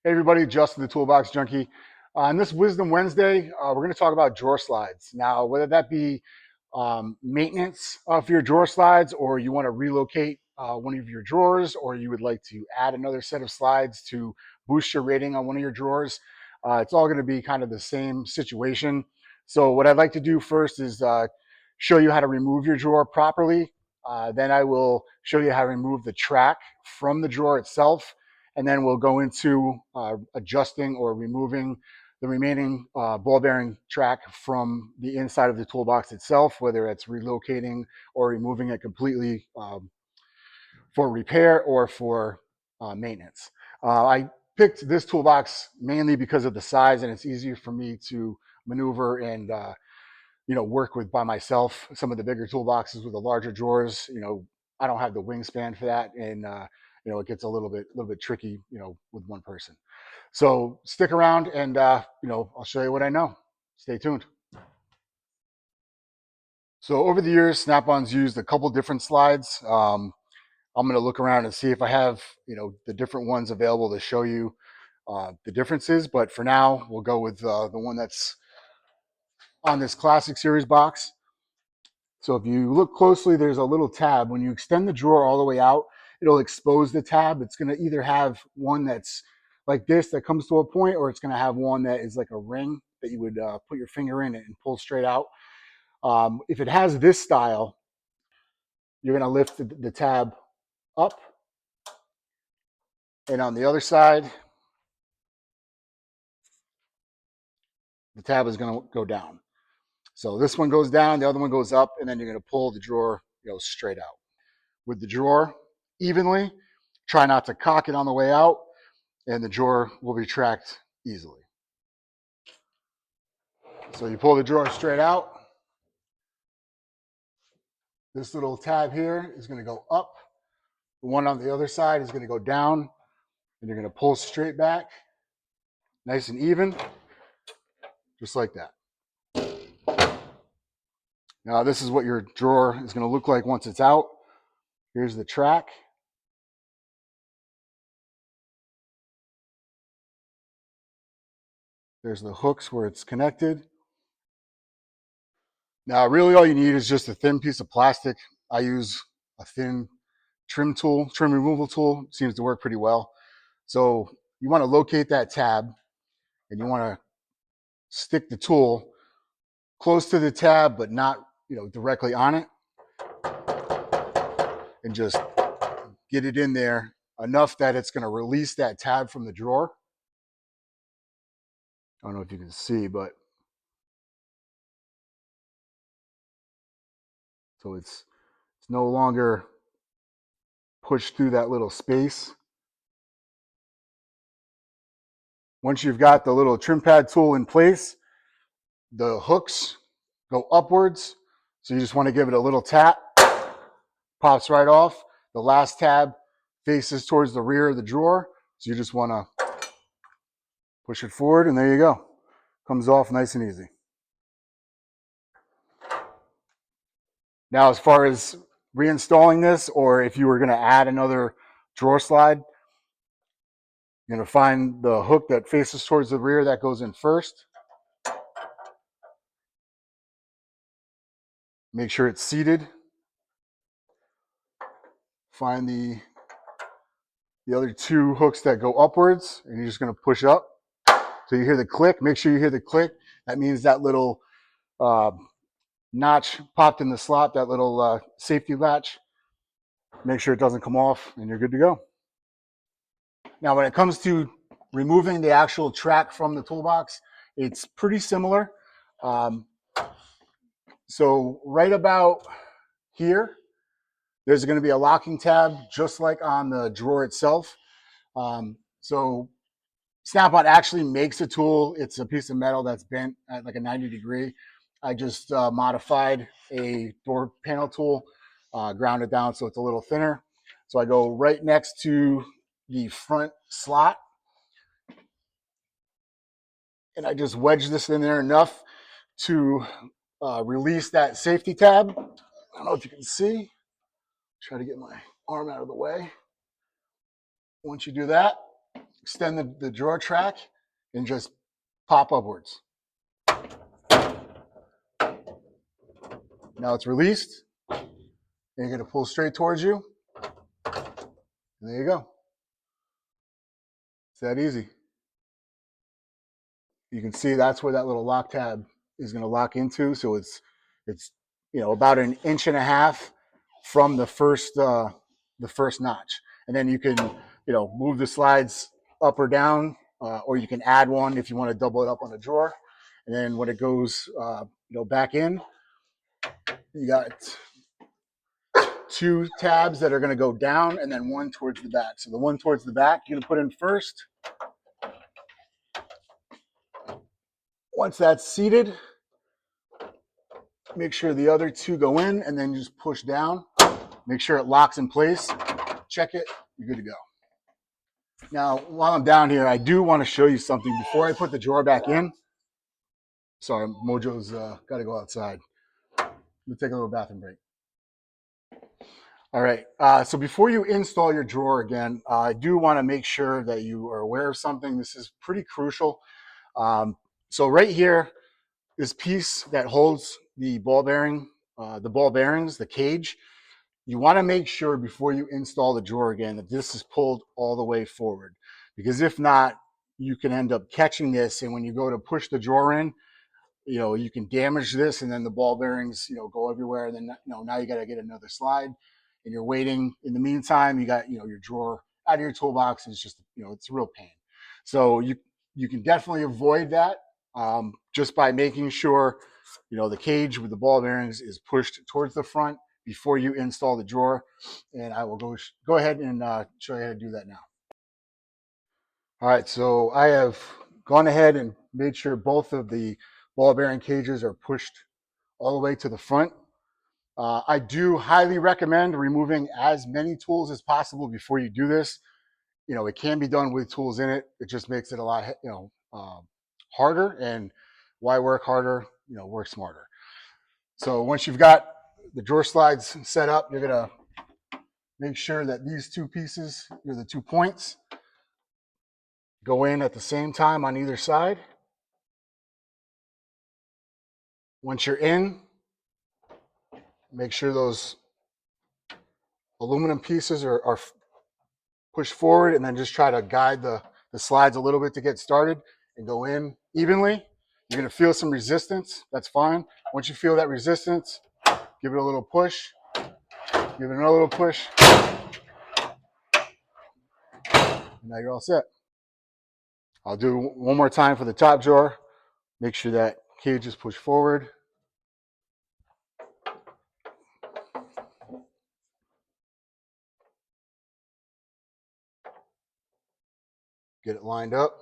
Hey everybody, Justin the Toolbox Junkie. On this Wisdom Wednesday, we're going to talk about drawer slides. Now, whether that be maintenance for your drawer slides, or you want to relocate one of your drawers, or you would like to add another set of slides to boost your rating on one of your drawers, it's all going to be kind of the same situation. So what I'd like to do first is show you how to remove your drawer properly. Then I will show you how to remove the track from the drawer itself. And then we'll go into adjusting or removing the remaining ball bearing track from the inside of the toolbox itself, whether it's relocating or removing it completely for repair or for maintenance. I picked this toolbox mainly because of the size, and it's easier for me to maneuver and work with by myself. Some of the bigger toolboxes with the larger drawers, I don't have the wingspan for that, and it gets a little bit tricky, with one person. So stick around, and I'll show you what I know. Stay tuned. So over the years, Snap-on's used a couple different slides. I'm going to look around and see if I have the different ones available to show you the differences. But for now, we'll go with the one that's on this Classic Series box. So if you look closely, there's a little tab. When you extend the drawer all the way out, it'll expose the tab. It's going to either have one that's like this that comes to a point, or it's going to have one that is like a ring that you would put your finger in and pull straight out. If it has this style, you're going to lift the tab up, and on the other side, the tab is going to go down. So this one goes down, the other one goes up, and then you're going to pull the drawer straight out. With the drawer evenly, try not to cock it on the way out, and the drawer will retract easily. So you pull the drawer straight out. This little tab here is going to go up. The one on the other side is going to go down, and you're going to pull straight back, nice and even, just like that. Now this is what your drawer is going to look like once it's out. Here's the track. There's the hooks where it's connected. Now really all you need is just a thin piece of plastic. I use a thin trim removal tool. It seems to work pretty well. So you want to locate that tab, and you want to stick the tool close to the tab, but not directly on it, and just get it in there enough that it's going to release that tab from the drawer. I don't know if you can see, but so it's no longer pushed through that little space. Once you've got the little trim pad tool in place, the hooks go upwards. So you just want to give it a little tap, pops right off. The last tab faces towards the rear of the drawer. So you just want to push it forward, and there you go. Comes off nice and easy. Now, as far as reinstalling this, or if you were going to add another drawer slide, you're going to find the hook that faces towards the rear that goes in first. Make sure it's seated. Find the other two hooks that go upwards, and you're just going to push up. So you hear the click. Make sure you hear the click. That means that little notch popped in the slot, that little safety latch. Make sure it doesn't come off, and you're good to go. Now, when it comes to removing the actual track from the toolbox, it's pretty similar. So right about here, there's going to be a locking tab, just like on the drawer itself. So Snap-on actually makes a tool. It's a piece of metal that's bent at like a 90 degree. I just modified a door panel tool, ground it down so it's a little thinner. So I go right next to the front slot, and I just wedge this in there enough to release that safety tab. I don't know if you can see. Try to get my arm out of the way. Once you do that, extend the drawer track and just pop upwards. Now it's released. And you're going to pull straight towards you. And there you go. It's that easy. You can see that's where that little lock tab is going to lock into. So it's about an inch and a half from the first notch. And then you can move the slides up or down, or you can add one if you want to double it up on a drawer. And then when it goes back in, you got two tabs that are going to go down and then one towards the back. So the one towards the back you're going to put in first. Once that's seated, make sure the other two go in and then just push down. Make sure it locks in place. Check it, you're good to go. Now, while I'm down here, I do want to show you something before I put the drawer back in. Sorry, Mojo's got to go outside. We'll take a little bathroom break. All right, so before you install your drawer again, I do want to make sure that you are aware of something. This is pretty crucial. So right here, this piece that holds the ball bearings, the cage, you want to make sure before you install the drawer again that this is pulled all the way forward. Because if not, you can end up catching this, and when you go to push the drawer in, you can damage this, and then the ball bearings, go everywhere. And then, now you got to get another slide, and you're waiting. In the meantime, you got, your drawer out of your toolbox. It's just, it's a real pain. So you can definitely avoid that just by making sure, the cage with the ball bearings is pushed towards the front before you install the drawer. And I will go ahead and show you how to do that now. All right, so I have gone ahead and made sure both of the ball bearing cages are pushed all the way to the front. I do highly recommend removing as many tools as possible before you do this. It can be done with tools in it. It just makes it a lot, harder. And why work harder? Work smarter. So once you've got the drawer slides set up, you're gonna make sure that these two pieces, the 2 points, go in at the same time on either side. Once you're in, make sure those aluminum pieces are pushed forward, and then just try to guide the slides a little bit to get started and go in evenly. You're going to feel some resistance. That's fine. Once you feel that resistance, give it a little push. Give it another little push. And now you're all set. I'll do one more time for the top drawer. Make sure that cage is pushed forward. Get it lined up.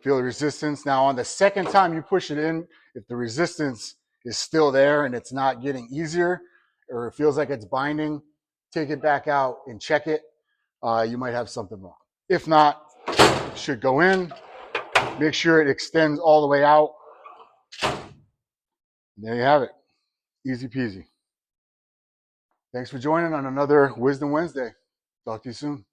Feel the resistance. Now on the second time you push it in, if the resistance is still there and it's not getting easier, or it feels like it's binding, take it back out and check it. You might have something wrong. If not, it should go in. Make sure it extends all the way out. And there you have it. Easy peasy. Thanks for joining on another Wisdom Wednesday. Talk to you soon.